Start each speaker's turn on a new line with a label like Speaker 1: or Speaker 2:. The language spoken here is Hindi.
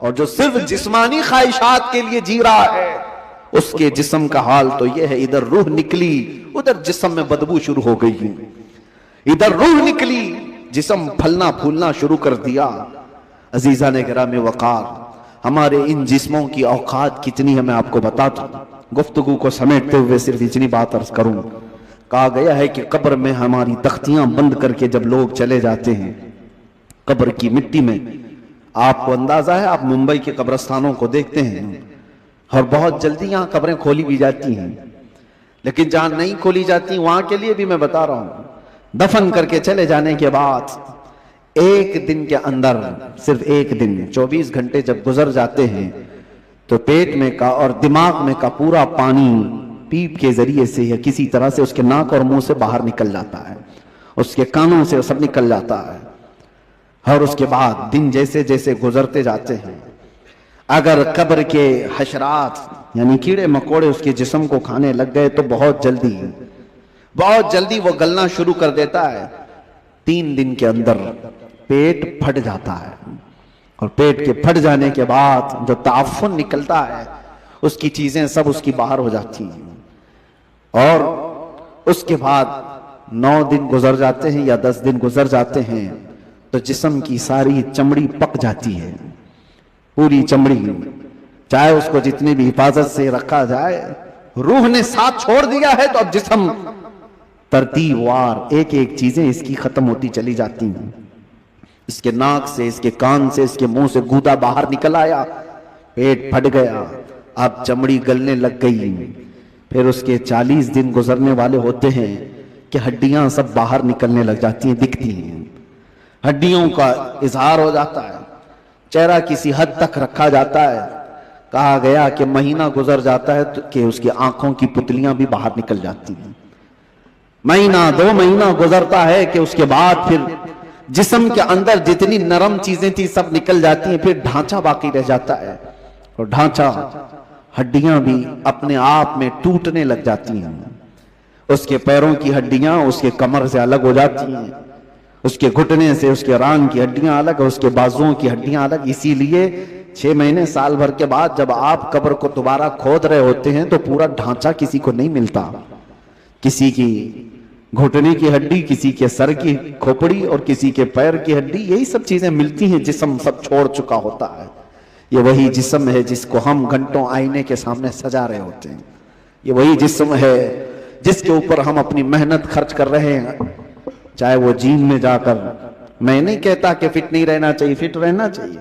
Speaker 1: और जो सिर्फ जिस्मानी ख्वाहिशात के लिए जी रहा है उसके जिस्म का हाल तो यह है, इधर रूह निकली उधर जिस्म में बदबू शुरू हो गई, इधर रूह निकली जिस्म फलना फूलना शुरू कर दिया। अजीजा ने गिरामे वकार, हमारे इन जिस्मों की औकात कितनी है मैं आपको बताता हूं। गुफ्तगू को समेटते हुए सिर्फ इतनी बात अर्ज करूं, कहा गया है कि कब्र में हमारी तख्तियां बंद करके जब लोग चले जाते हैं कब्र की मिट्टी में, आपको अंदाजा है, आप मुंबई के कब्रस्तानों को देखते हैं और बहुत जल्दी यहां कब्रें खोली भी जाती हैं, लेकिन जहां नहीं खोली जाती वहां के लिए भी मैं बता रहा हूं, दफन करके चले जाने के बाद एक दिन के अंदर, सिर्फ एक दिन 24 घंटे जब गुजर जाते हैं तो पेट में का और दिमाग में का पूरा पानी पीप के जरिए से या किसी तरह से उसके नाक और मुंह से बाहर निकल जाता है, उसके कानों से सब निकल जाता है। और उसके बाद दिन जैसे जैसे गुजरते जाते हैं, अगर कब्र के हशरात यानी कीड़े मकोड़े उसके जिस्म को खाने लग गए तो बहुत जल्दी वो गलना शुरू कर देता है। 3 दिन के अंदर पेट फट जाता है और पेट के फट जाने के बाद जो ताफुन निकलता है उसकी चीजें सब उसकी बाहर हो जाती हैं और उसके बाद 9 दिन गुजर जाते हैं या 10 दिन गुजर जाते हैं तो जिस्म की सारी चमड़ी पक जाती है, पूरी चमड़ी, चाहे उसको जितनी भी हिफाजत से रखा जाए, रूह ने साथ छोड़ दिया है तो अब जिस्म तरतीबवार एक एक चीजें इसकी खत्म होती चली जाती हैं। इसके नाक से, इसके कान से, इसके मुंह से गूदा बाहर निकल आया, पेट फट गया, अब चमड़ी गलने लग गई। फिर उसके 40 दिन गुजरने वाले होते हैं कि हड्डियां सब बाहर निकलने लग जाती हैं, दिखती हैं, हड्डियों का इजहार हो जाता है, चेहरा किसी हद तक रखा जाता है। कहा गया कि महीना गुजर जाता है तो कि उसकी आंखों की पुतलियां भी बाहर निकल जाती हैं। महीना 2 महीना गुजरता है कि उसके बाद फिर जिस्म के अंदर जितनी नरम चीजें थी सब निकल जाती हैं, फिर ढांचा बाकी रह जाता है और ढांचा, हड्डियां भी अपने आप में टूटने लग जाती हैं। उसके पैरों की हड्डियां उसके कमर से अलग हो जाती हैं, उसके घुटने से उसके रांग की हड्डियां अलग, उसके बाजुओं की हड्डियां अलग। इसीलिए 6 महीने साल भर के बाद जब आप कब्र को दोबारा खोद रहे होते हैं तो पूरा ढांचा किसी को नहीं मिलता, किसी की घुटने की हड्डी, किसी के सर की खोपड़ी और किसी के पैर की हड्डी, यही सब चीजें मिलती हैं। जिस्म सब छोड़ चुका होता है। ये वही जिस्म है जिसको हम घंटों आईने के सामने सजा रहे होते हैं, ये वही जिस्म है जिसके ऊपर हम अपनी मेहनत खर्च कर रहे हैं, चाहे वो जिम में जाकर। मैं नहीं कहता कि फिट नहीं रहना चाहिए, फिट रहना चाहिए।